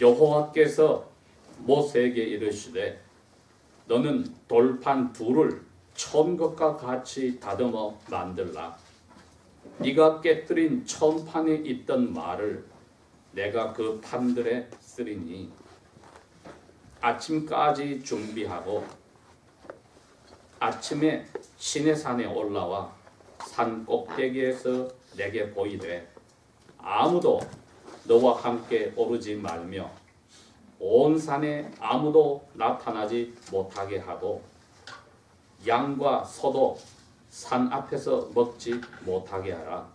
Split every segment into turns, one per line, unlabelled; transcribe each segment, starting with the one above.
여호와께서 모세에게 이르시되 너는 돌판 둘을 처음 것과 같이 다듬어 만들라. 네가 깨뜨린 처음 판에 있던 말을 내가 그 판들에 쓰리니 아침까지 준비하고 아침에 시내산에 올라와 산 꼭대기에서 내게 보이되 아무도 너와 함께 오르지 말며 온 산에 아무도 나타나지 못하게 하고 양과 소도 산 앞에서 먹지 못하게 하라.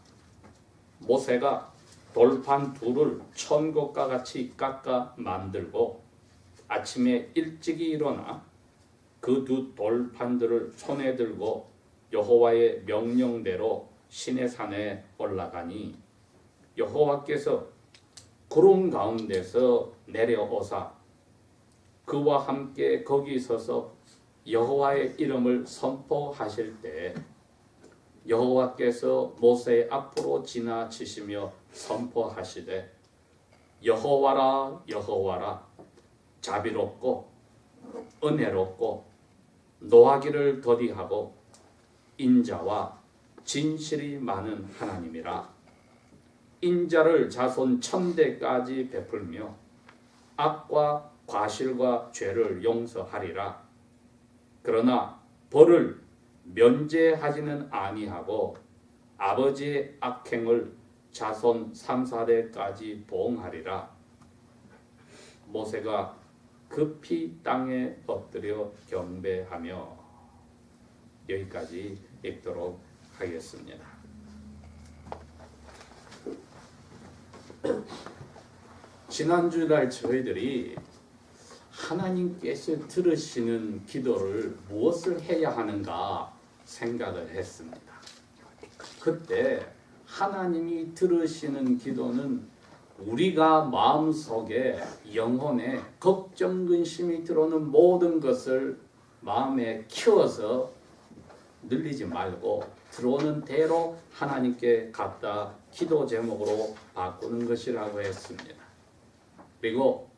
모세가 돌판 둘을 처음 것과 같이 깎아 만들고 아침에 일찍이 일어나 그 두 돌판들을 손에 들고 여호와의 명령대로 시내산에 올라가니 여호와께서 구름 가운데서 내려오사 그와 함께 거기 서서 여호와의 이름을 선포하실 때 여호와께서 모세 앞으로 지나치시며 선포하시되 여호와라 여호와라 자비롭고 은혜롭고 노하기를 더디하고 인자와 진실이 많은 하나님이라. 인자를 자손 천대까지 베풀며 악과 과실과 죄를 용서하리라. 그러나 벌을 면제하지는 아니하고 아버지의 악행을 자손 3, 4대까지 보응하리라. 모세가 급히 땅에 엎드려 경배하며 여기까지 읽도록 하겠습니다. 지난주날 저희들이 하나님께서 들으시는 기도를 무엇을 해야 하는가 생각을 했습니다. 그때 하나님이 들으시는 기도는 우리가 마음속에 영혼에 걱정 근심이 들어오는 모든 것을 마음에 키워서 늘리지 말고 들어오는 대로 하나님께 갖다 기도 제목으로 바꾸는 것이라고 했습니다. 그리고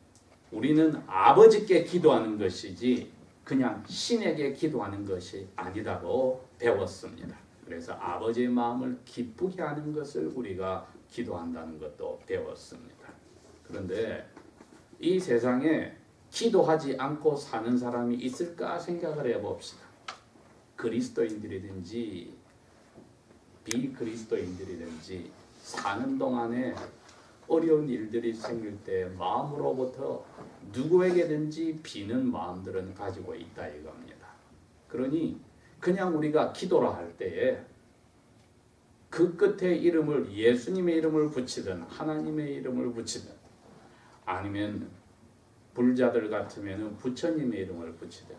우리는 아버지께 기도하는 것이지 그냥 신에게 기도하는 것이 아니라고 배웠습니다. 그래서 아버지의 마음을 기쁘게 하는 것을 우리가 기도한다는 것도 배웠습니다. 그런데 이 세상에 기도하지 않고 사는 사람이 있을까 생각을 해봅시다. 그리스도인들이든지 비그리스도인들이든지 사는 동안에 어려운 일들이 생길 때 마음으로부터 누구에게든지 비는 마음들은 가지고 있다 이겁니다. 그러니 그냥 우리가 기도를 할 때에 그 끝에 이름을 예수님의 이름을 붙이든 하나님의 이름을 붙이든 아니면 불자들 같으면 부처님의 이름을 붙이든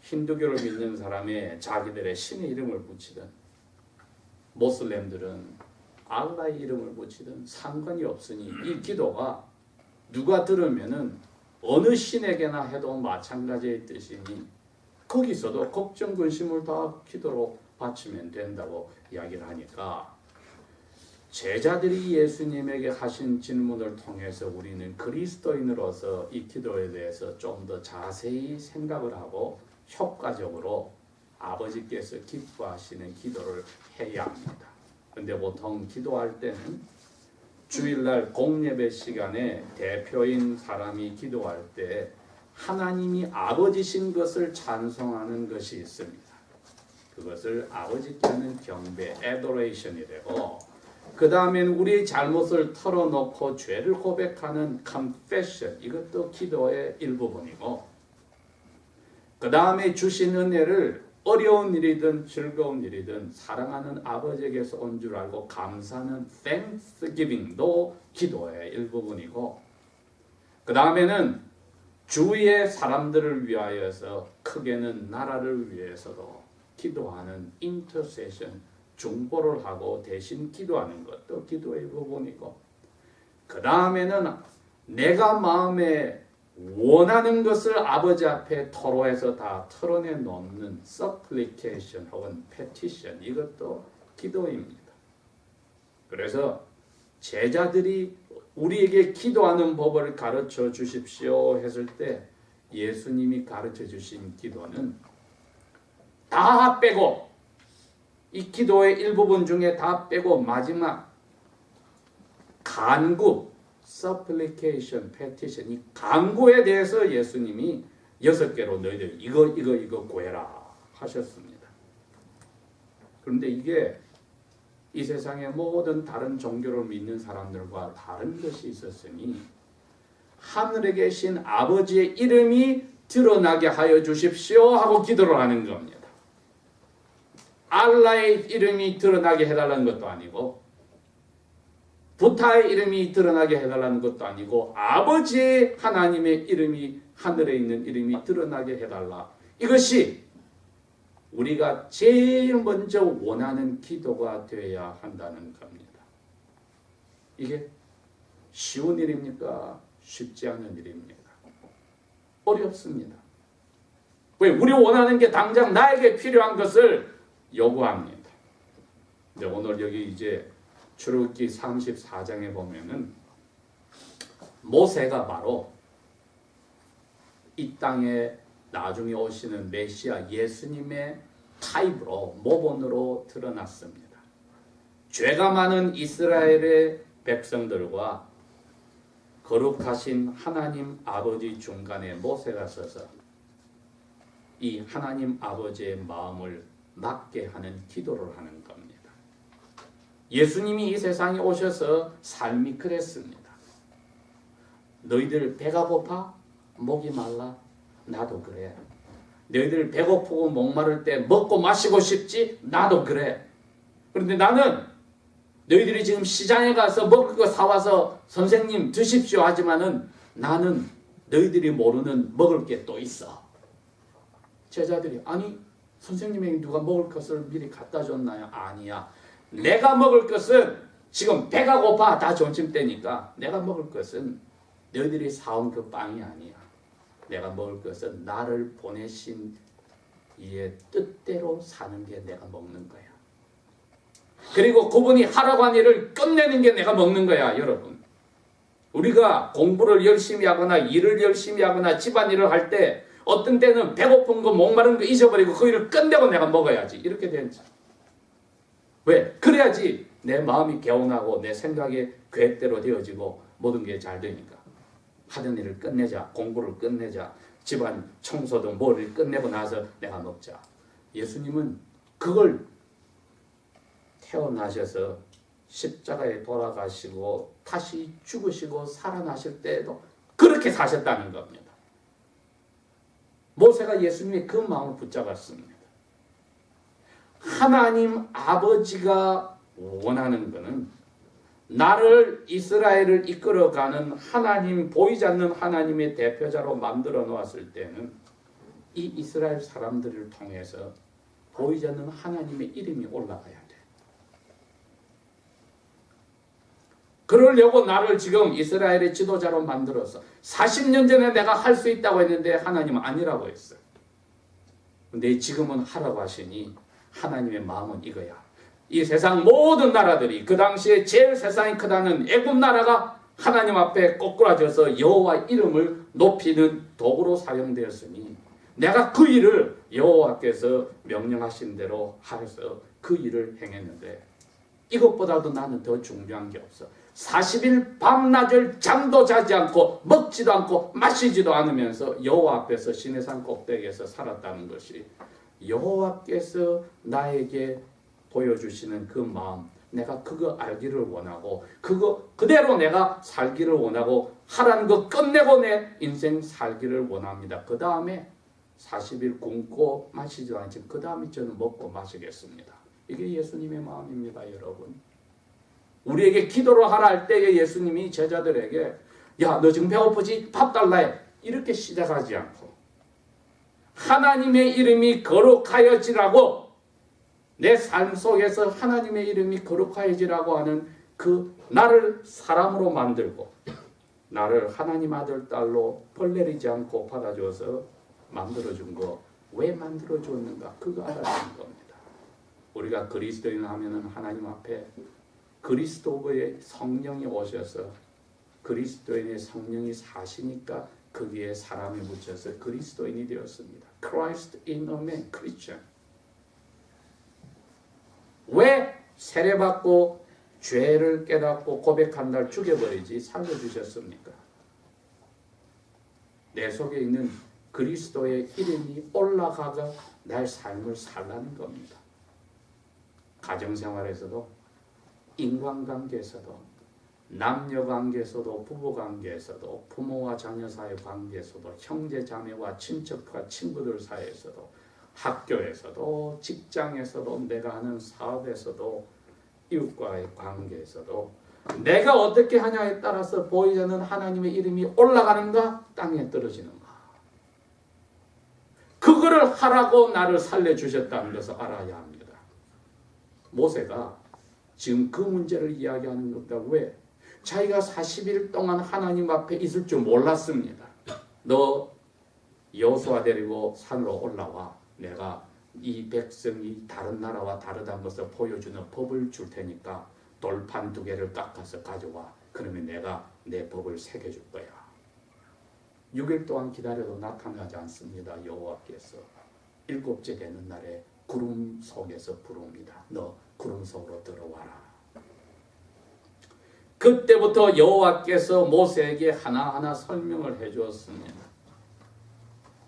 힌두교를 믿는 사람의 자기들의 신의 이름을 붙이든 모슬렘들은 알라의 이름을 붙이든 상관이 없으니 이 기도가 누가 들으면은 어느 신에게나 해도 마찬가지의 뜻이니 거기서도 걱정 근심을 다 기도로 바치면 된다고 이야기를 하니까 제자들이 예수님에게 하신 질문을 통해서 우리는 그리스도인으로서 이 기도에 대해서 좀 더 자세히 생각을 하고 효과적으로 아버지께서 기뻐하시는 기도를 해야 합니다. 근데 보통 기도할 때는 주일날 공예배 시간에 대표인 사람이 기도할 때 하나님이 아버지신 것을 찬송하는 것이 있습니다. 그것을 아버지께 하는 경배, adoration이 되고 그 다음엔 우리의 잘못을 털어놓고 죄를 고백하는 confession, 이것도 기도의 일부분이고 그 다음에 주신 은혜를 어려운 일이든 즐거운 일이든 사랑하는 아버지에게서 온 줄 알고 감사하는 thanksgiving도 기도의 일부분이고 그 다음에는 주위의 사람들을 위하여서 크게는 나라를 위해서도 기도하는 intercession, 중보를 하고 대신 기도하는 것도 기도의 일부분이고 그 다음에는 내가 마음에 원하는 것을 아버지 앞에 토로해서 다 털어내 놓는 supplication 혹은 petition, 이것도 기도입니다. 그래서 제자들이 우리에게 기도하는 법을 가르쳐 주십시오 했을 때 예수님이 가르쳐 주신 기도는 다 빼고, 이 기도의 일부분 중에 다 빼고 마지막 간구, supplication, petition, 이 간구에 대해서 예수님이 6개로 너희들 이거 구해라 하셨습니다. 그런데 이게 이 세상의 모든 다른 종교를 믿는 사람들과 다른 것이 있었으니 하늘에 계신 아버지의 이름이 드러나게 하여 주십시오 하고 기도를 하는 겁니다. 알라의 이름이 드러나게 해달라는 것도 아니고 부타의 이름이 드러나게 해달라는 것도 아니고 아버지의 하나님의 이름이, 하늘에 있는 이름이 드러나게 해달라. 이것이 우리가 제일 먼저 원하는 기도가 되어야 한다는 겁니다. 이게 쉬운 일입니까? 쉽지 않은 일입니다. 어렵습니다. 왜? 우리 원하는 게 당장 나에게 필요한 것을 요구합니다. 근데 오늘 여기 이제 출애굽기 34장에 보면은 모세가 바로 이 땅에 나중에 오시는 메시아 예수님의 타입으로, 모본으로 드러났습니다. 죄가 많은 이스라엘의 백성들과 거룩하신 하나님 아버지 중간에 모세가 서서 이 하나님 아버지의 마음을 맞게 하는 기도를 하는 겁니다. 예수님이 이 세상에 오셔서 삶이 그랬습니다. 너희들 배가 고파? 목이 말라? 나도 그래. 너희들 배고프고 목마를 때 먹고 마시고 싶지? 나도 그래. 그런데 나는 너희들이 지금 시장에 가서 먹을 거 사와서 선생님 드십시오 하지만은 나는 너희들이 모르는 먹을 게 또 있어. 제자들이 아니 선생님에게 누가 먹을 것을 미리 갖다 줬나요? 아니야. 내가 먹을 것은 지금 배가 고파 다 점심 때니까 내가 먹을 것은 너희들이 사온 그 빵이 아니야. 내가 먹을 것은 나를 보내신 이의 뜻대로 사는 게 내가 먹는 거야. 그리고 그분이 하라고 한 일을 끝내는 게 내가 먹는 거야, 여러분. 우리가 공부를 열심히 하거나 일을 열심히 하거나 집안일을 할 때 어떤 때는 배고픈 거, 목마른 거 잊어버리고 그 일을 끝내고 내가 먹어야지. 이렇게 되지. 왜? 그래야지 내 마음이 개운하고 내 생각이 계획대로 되어지고 모든 게 잘 되니까. 하던 일을 끝내자, 공부를 끝내자, 집안 청소도 뭐를 끝내고 나서 내가 먹자. 예수님은 그걸 태어나셔서 십자가에 돌아가시고 다시 죽으시고 살아나실 때에도 그렇게 사셨다는 겁니다. 모세가 예수님의 그 마음을 붙잡았습니다. 하나님 아버지가 원하는 것은 나를, 이스라엘을 이끌어가는 하나님, 보이지 않는 하나님의 대표자로 만들어 놓았을 때는 이 이스라엘 사람들을 통해서 보이지 않는 하나님의 이름이 올라가야 돼. 그러려고 나를 지금 이스라엘의 지도자로 만들어서 40년 전에 내가 할 수 있다고 했는데 하나님은 아니라고 했어요. 근데 지금은 하라고 하시니 하나님의 마음은 이거야. 이 세상 모든 나라들이 그 당시에 제일 세상이 크다는 애굽 나라가 하나님 앞에 꼬꾸라져서 여호와 이름을 높이는 도구로 사용되었으니 내가 그 일을 여호와께서 명령하신 대로 하여서 그 일을 행했는데 이것보다도 나는 더 중요한 게 없어. 40일 밤낮을 잠도 자지 않고 먹지도 않고 마시지도 않으면서 여호와 앞에서 시내산 꼭대기에서 살았다는 것이 여호와께서 나에게 보여주시는 그 마음, 내가 그거 알기를 원하고 그거 그대로 내가 살기를 원하고 하라는 거 끝내고 내 인생 살기를 원합니다. 그 다음에 40일 굶고 마시지도 않지만 그 다음에 저는 먹고 마시겠습니다. 이게 예수님의 마음입니다, 여러분. 우리에게 기도를 하라 할 때에 예수님이 제자들에게 야, 너 지금 배고프지? 밥 달라 해. 이렇게 시작하지 않고 하나님의 이름이 거룩하여지라고, 내 삶 속에서 하나님의 이름이 거룩하여지라고 하는 그 나를 사람으로 만들고 나를 하나님 아들 딸로 벌내리지 않고 받아줘서 만들어준 거, 왜 만들어줬는가 그거 알아주는 겁니다. 우리가 그리스도인 하면은 하나님 앞에 그리스도의 성령이 오셔서 그리스도인의 성령이 사시니까 거기에 사람이 묻혀서 그리스도인이 되었습니다. Christ in a man, Christian. 왜 세례받고 죄를 깨닫고 고백한 날 죽여버리지 살려주셨습니까? 내 속에 있는 그리스도의 이름이 올라가가 날 삶을 살라는 겁니다. 가정생활에서도 인간관계에서도 남녀관계에서도 부부관계에서도 부모와 자녀 사이 관계에서도 형제자매와 친척과 친구들 사이에서도 학교에서도 직장에서도 내가 하는 사업에서도 이웃과의 관계에서도 내가 어떻게 하냐에 따라서 보이지 않는 하나님의 이름이 올라가는가 땅에 떨어지는가 그거를 하라고 나를 살려주셨다는 것을 알아야 합니다. 모세가 지금 그 문제를 이야기하는 겁니다. 왜? 자기가 40일 동안 하나님 앞에 있을 줄 몰랐습니다. 너 여호수아 데리고 산으로 올라와. 내가 이 백성이 다른 나라와 다르다는 것을 보여주는 법을 줄 테니까 돌판 2개를 깎아서 가져와. 그러면 내가 내 법을 새겨줄 거야. 6일 동안 기다려도 나타나지 않습니다. 여호와께서 7째 되는 날에 구름 속에서 부릅니다. 너 구름 속으로 들어와라. 그때부터 여호와께서 모세에게 하나하나 설명을 해주었습니다.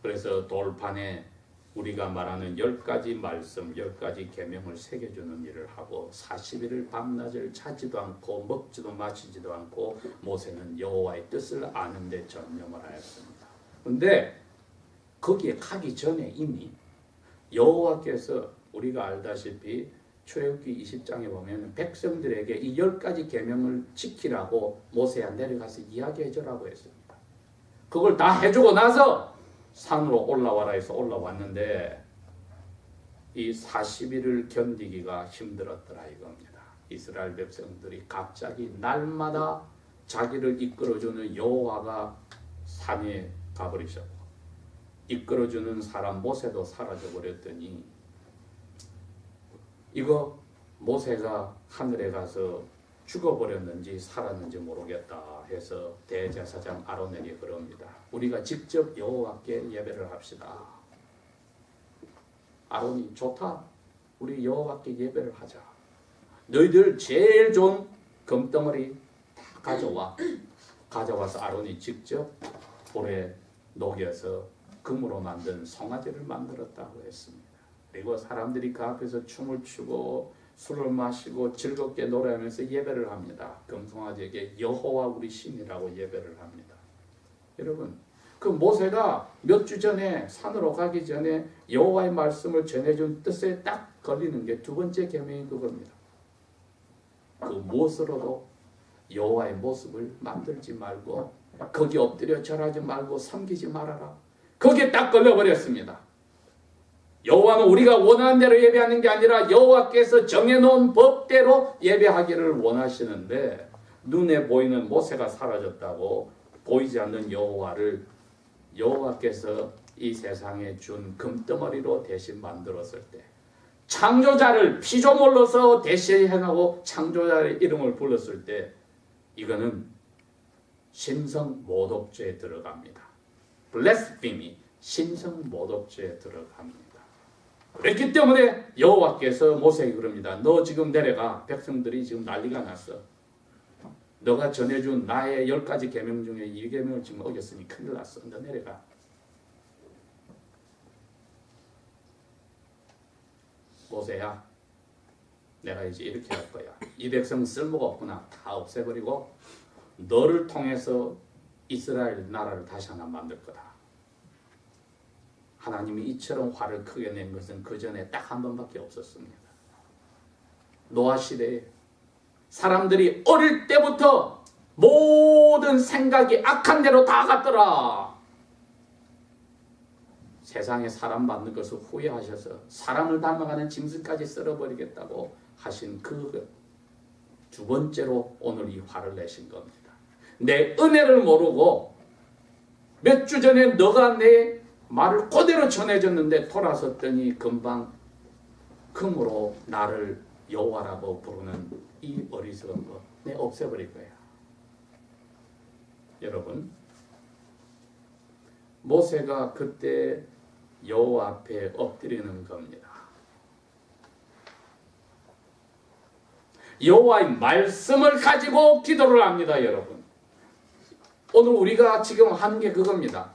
그래서 돌판에 우리가 말하는 10가지 말씀, 10가지 계명을 새겨주는 일을 하고 40일을 밤낮을 자지도 않고 먹지도 마시지도 않고 모세는 여호와의 뜻을 아는 데 전념을 하였습니다. 그런데 거기에 가기 전에 이미 여호와께서 우리가 알다시피 출애굽기 20장에 보면 백성들에게 이 10가지 계명을 지키라고 모세야 내려가서 이야기해주라고 했습니다. 그걸 다 해주고 나서 산으로 올라와라 해서 올라왔는데 이 40일을 견디기가 힘들었더라 이겁니다. 이스라엘 백성들이 갑자기 날마다 자기를 이끌어주는 여호와가 산에 가버리셨고 이끌어주는 사람 모세도 사라져버렸더니 이거 모세가 하늘에 가서 죽어버렸는지 살았는지 모르겠다 해서 대제사장 아론에게 그럽니다. 우리가 직접 여호와께 예배를 합시다. 아론이 좋다. 우리 여호와께 예배를 하자. 너희들 제일 좋은 금덩어리 다 가져와. 가져와서 아론이 직접 불에 녹여서 금으로 만든 송아지를 만들었다고 했습니다. 그리고 사람들이 그 앞에서 춤을 추고 술을 마시고 즐겁게 노래하면서 예배를 합니다. 금송아지에게 여호와 우리 신이라고 예배를 합니다. 여러분, 그 모세가 몇 주 전에 산으로 가기 전에 여호와의 말씀을 전해준 뜻에 딱 걸리는 게 2번째 계명이 그겁니다. 그 무엇으로도 여호와의 모습을 만들지 말고 거기 엎드려 절하지 말고 섬기지 말아라. 거기에 딱 걸려버렸습니다. 여호와는 우리가 원하는 대로 예배하는 게 아니라 여호와께서 정해놓은 법대로 예배하기를 원하시는데 눈에 보이는 모세가 사라졌다고 보이지 않는 여호와를 여호와께서 이 세상에 준 금덩어리로 대신 만들었을 때 창조자를 피조물로서 대신하고 창조자의 이름을 불렀을 때 이거는 신성모독죄에 들어갑니다. 블레스피미 신성모독죄에 들어갑니다. 그렇기 때문에 여호와께서 모세에게 그럽니다. 너 지금 내려가. 백성들이 지금 난리가 났어. 너가 전해준 나의 10가지 계명 중에 이 계명을 지금 어겼으니 큰일 났어. 너 내려가. 모세야, 내가 이제 이렇게 할 거야. 이 백성 쓸모가 없구나. 다 없애버리고 너를 통해서 이스라엘 나라를 다시 하나 만들 거다. 하나님이 이처럼 화를 크게 낸 것은 그 전에 딱 한 번밖에 없었습니다. 노아 시대에 사람들이 어릴 때부터 모든 생각이 악한 대로 다 갔더라. 세상에 사람 만든 것을 후회하셔서 사람을 닮아가는 짐승까지 썰어버리겠다고 하신 그 2번째로 오늘 이 화를 내신 겁니다. 내 은혜를 모르고 몇 주 전에 너가 내 말을 그대로 전해줬는데 돌아섰더니 금방 금으로 나를 여호와라고 부르는 이 어리석은 것 내 없애버릴 거야. 여러분, 모세가 그때 여호와 앞에 엎드리는 겁니다. 여호와의 말씀을 가지고 기도를 합니다. 여러분, 오늘 우리가 지금 하는 게 그겁니다.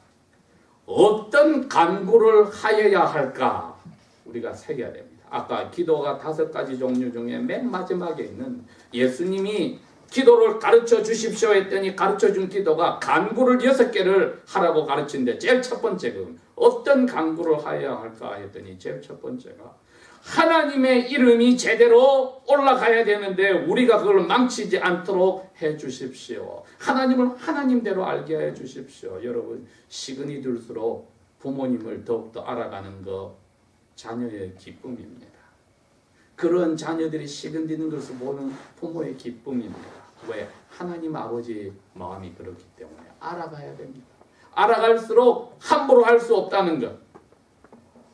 어떤 간구를 하여야 할까 우리가 새겨야 됩니다. 아까 기도가 5가지 종류 중에 맨 마지막에 있는 예수님이 기도를 가르쳐 주십시오 했더니 가르쳐 준 기도가 간구를 6개를 하라고 가르치는데 제일 첫 번째가 어떤 간구를 하여야 할까 했더니 제일 첫 번째가 하나님의 이름이 제대로 올라가야 되는데 우리가 그걸 망치지 않도록 해 주십시오. 하나님을 하나님대로 알게 해 주십시오. 여러분, 시간이 들수록 부모님을 더욱더 알아가는 거 자녀의 기쁨입니다. 그런 자녀들이 시근디는 것을 보는 부모의 기쁨입니다. 왜? 하나님 아버지의 마음이 그렇기 때문에 알아가야 됩니다. 알아갈수록 함부로 할 수 없다는 것.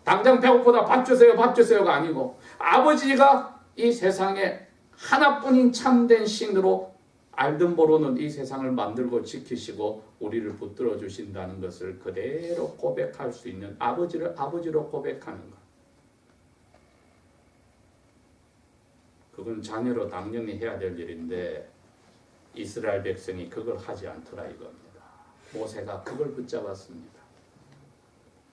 당장 배고프다 밥 주세요 밥 주세요가 아니고 아버지가 이 세상에 하나뿐인 참된 신으로 알든 모르는 이 세상을 만들고 지키시고 우리를 붙들어 주신다는 것을 그대로 고백할 수 있는 아버지를 아버지로 고백하는 것. 그건 자녀로 당연히 해야 될 일인데 이스라엘 백성이 그걸 하지 않더라 이겁니다. 모세가 그걸 붙잡았습니다.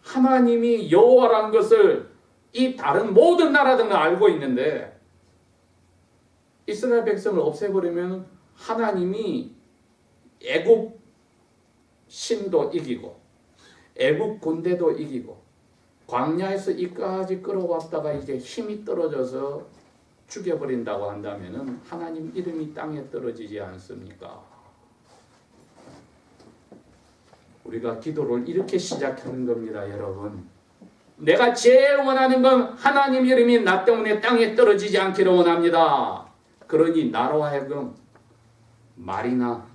하나님이 여호와라는 것을 이 다른 모든 나라들은 알고 있는데 이스라엘 백성을 없애버리면 하나님이 애국 신도 이기고 애국 군대도 이기고 광야에서 이까지 끌어왔다가 이제 힘이 떨어져서 죽여버린다고 한다면 하나님 이름이 땅에 떨어지지 않습니까? 우리가 기도를 이렇게 시작하는 겁니다, 여러분. 내가 제일 원하는 건 하나님 이름이 나 때문에 땅에 떨어지지 않기를 원합니다. 그러니 나로 하여금 말이나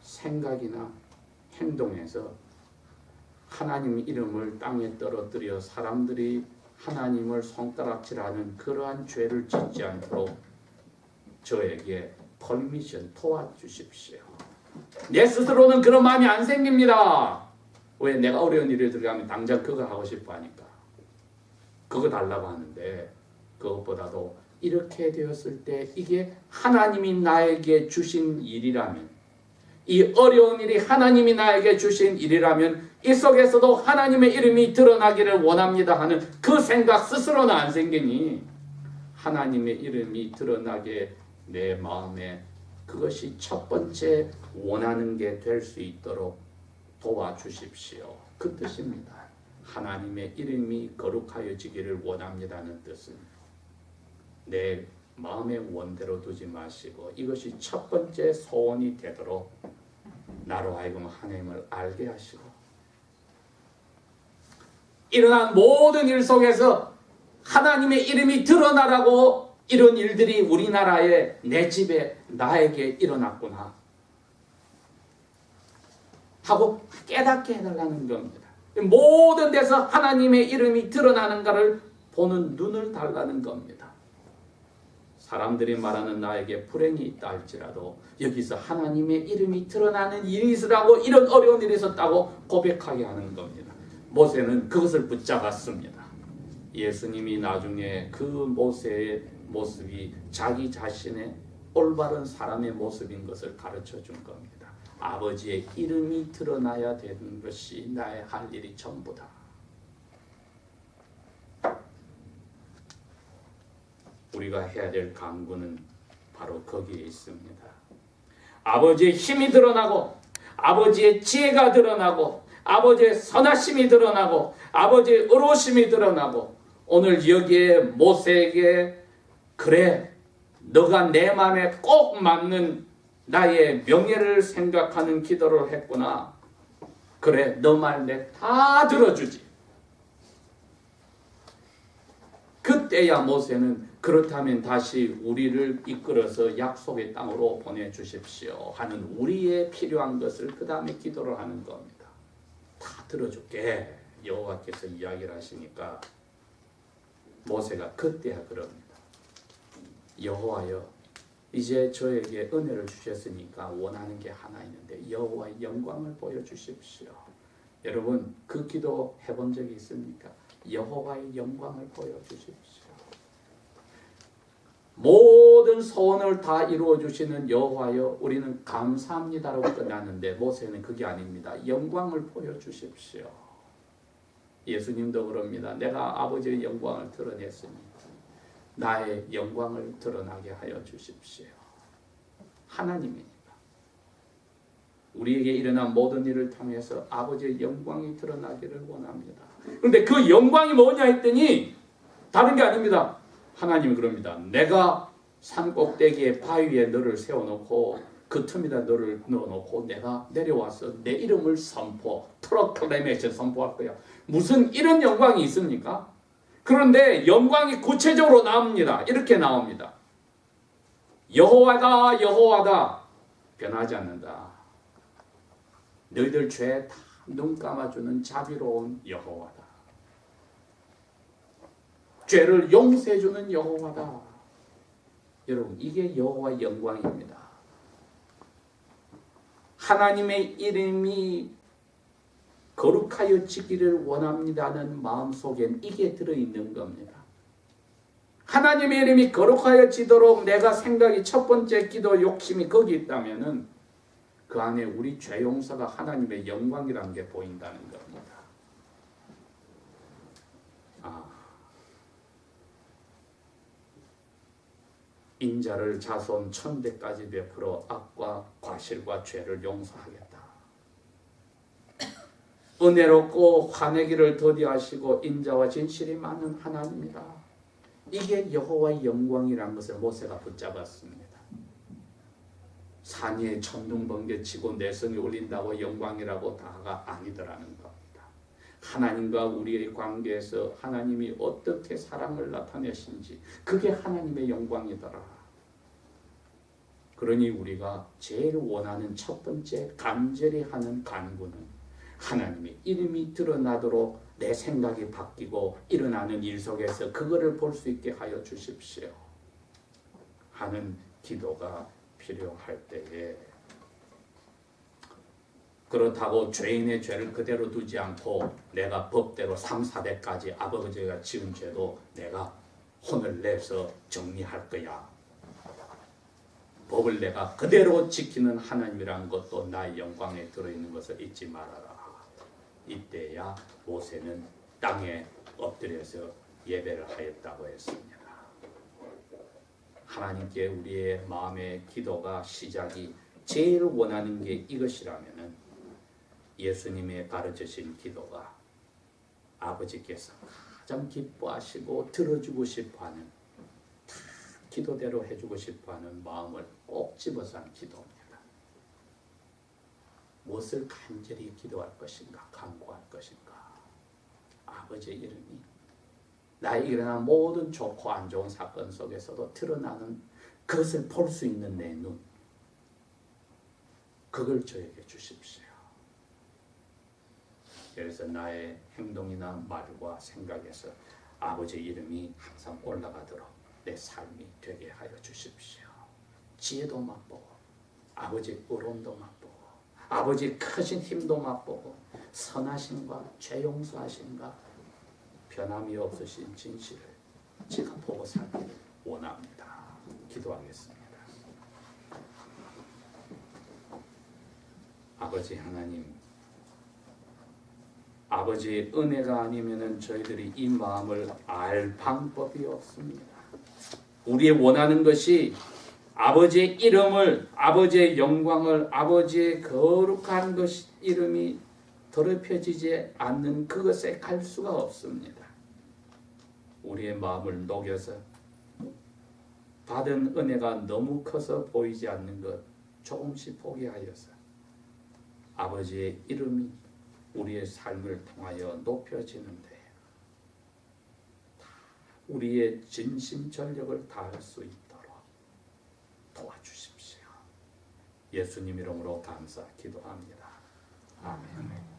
생각이나 행동에서 하나님 이름을 땅에 떨어뜨려 사람들이 하나님을 손가락질하는 그러한 죄를 짓지 않도록 저에게 퍼미션 도와주십시오. 내 스스로는 그런 마음이 안 생깁니다. 왜? 내가 어려운 일을 들어가면 당장 그거 하고 싶어 하니까. 그거 달라고 하는데 그것보다도 이렇게 되었을 때 이게 하나님이 나에게 주신 일이라면, 이 어려운 일이 하나님이 나에게 주신 일이라면 이 속에서도 하나님의 이름이 드러나기를 원합니다 하는 그 생각 스스로는 안 생기니 하나님의 이름이 드러나게 내 마음에 그것이 첫 번째 원하는 게 될 수 있도록 도와주십시오. 그 뜻입니다. 하나님의 이름이 거룩하여지기를 원합니다는 뜻은 내 마음의 원대로 두지 마시고 이것이 첫 번째 소원이 되도록 나로 하여금 하나님을 알게 하시고 일어난 모든 일 속에서 하나님의 이름이 드러나라고 이런 일들이 우리나라에 내 집에 나에게 일어났구나 하고 깨닫게 해달라는 겁니다. 모든 데서 하나님의 이름이 드러나는가를 보는 눈을 달라는 겁니다. 사람들이 말하는 나에게 불행이 있다 할지라도 여기서 하나님의 이름이 드러나는 일이 있으라고 이런 어려운 일이 있었다고 고백하게 하는 겁니다. 모세는 그것을 붙잡았습니다. 예수님이 나중에 그 모세의 모습이 자기 자신의 올바른 사람의 모습인 것을 가르쳐 준 겁니다. 아버지의 이름이 드러나야 되는 것이 나의 할 일이 전부다. 우리가 해야 될 간구는 바로 거기에 있습니다. 아버지의 힘이 드러나고 아버지의 지혜가 드러나고 아버지의 선하심이 드러나고 아버지의 의로우심이 드러나고 오늘 여기에 모세에게 그래 너가 내 마음에 꼭 맞는 나의 명예를 생각하는 기도를 했구나. 그래 너 말 내 다 들어주지. 그때야 모세는 그렇다면 다시 우리를 이끌어서 약속의 땅으로 보내주십시오 하는 우리의 필요한 것을 그 다음에 기도를 하는 겁니다. 다 들어줄게 여호와께서 이야기를 하시니까 모세가 그때야 그럽니다. 여호와여 이제 저에게 은혜를 주셨으니까 원하는 게 하나 있는데 여호와의 영광을 보여주십시오. 여러분 그 기도 해본 적이 있습니까? 여호와의 영광을 보여주십시오. 모든 소원을 다 이루어주시는 여호와여 우리는 감사합니다라고 끝났는데 모세는 그게 아닙니다. 영광을 보여주십시오. 예수님도 그럽니다. 내가 아버지의 영광을 드러냈으니 나의 영광을 드러나게 하여 주십시오. 하나님이니까 우리에게 일어난 모든 일을 통해서 아버지의 영광이 드러나기를 원합니다. 그런데 그 영광이 뭐냐 했더니 다른 게 아닙니다. 하나님이 그럽니다. 내가 산 꼭대기에 바위 위에 너를 세워놓고 그 틈에다 너를 넣어놓고 내가 내려와서 내 이름을 프로클레이션 선포할 거야. 무슨 이런 영광이 있습니까? 그런데 영광이 구체적으로 나옵니다. 이렇게 나옵니다. 여호와다 여호와다 변하지 않는다. 너희들 죄 다 눈 감아주는 자비로운 여호와다. 죄를 용서해주는 여호와다. 여러분 이게 여호와의 영광입니다. 하나님의 이름이 거룩하여 지기를 원합니다는 마음속엔 이게 들어있는 겁니다. 하나님의 이름이 거룩하여 지도록 내가 생각이 첫 번째 기도 욕심이 거기 있다면은 그 안에 우리 죄 용서가 하나님의 영광이라는 게 보인다는 겁니다. 인자를 자손 천대까지 베풀어 악과 과실과 죄를 용서하겠다. 은혜롭고 화내기를 더디하시고 인자와 진실이 많은 하나님이다. 이게 여호와의 영광이라는 것을 모세가 붙잡았습니다. 산 위에 천둥 번개치고 내성이 울린다고 영광이라고 다가 아니더라는 겁니다. 하나님과 우리의 관계에서 하나님이 어떻게 사랑을 나타내신지 그게 하나님의 영광이더라. 그러니 우리가 제일 원하는 첫 번째 간절히 하는 간구는 하나님의 이름이 드러나도록 내 생각이 바뀌고 일어나는 일 속에서 그거를 볼 수 있게 하여 주십시오 하는 기도가 필요할 때에, 그렇다고 죄인의 죄를 그대로 두지 않고 내가 법대로 3, 400까지 아버지가 지은 죄도 내가 혼을 내서 정리할 거야. 법을 내가 그대로 지키는 하나님이라는 것도 나의 영광에 들어있는 것을 잊지 말아라. 이때야 모세는 땅에 엎드려서 예배를 하였다고 했습니다. 하나님께 우리의 마음의 기도가 시작이 제일 원하는 게 이것이라면은 예수님의 가르치신 기도가 아버지께서 가장 기뻐하시고 들어주고 싶어하는 기도대로 해주고 싶어하는 마음을 꼭 집어서 한 기도입니다. 무엇을 간절히 기도할 것인가, 간구할 것인가. 아버지의 이름이 나의 일어난 모든 좋고 안 좋은 사건 속에서도 드러나는 그것을 볼 수 있는 내 눈, 그걸 저에게 주십시오. 그래서 나의 행동이나 말과 생각에서 아버지의 이름이 항상 올라가도록 내 삶이 되게 하여 주십시오. 지혜도 맛보고 아버지의 의로움도 맛보고 아버지의 크신 힘도 맛보고 선하심과 죄 용서하심과 변함이 없으신 진실을 제가 보고 살기를 원합니다. 기도하겠습니다. 아버지 하나님, 아버지의 은혜가 아니면은 저희들이 이 마음을 알 방법이 없습니다. 우리의 원하는 것이 아버지의 이름을, 아버지의 영광을, 아버지의 거룩한 것 이름이 더럽혀지지 않는 그것에 갈 수가 없습니다. 우리의 마음을 녹여서 받은 은혜가 너무 커서 보이지 않는 것 조금씩 포기하여서 아버지의 이름이 우리의 삶을 통하여 높여지는데 우리의 진심전력을 다할 수 있도록 도와주십시오. 예수님 이름으로 감사 기도합니다. 아멘.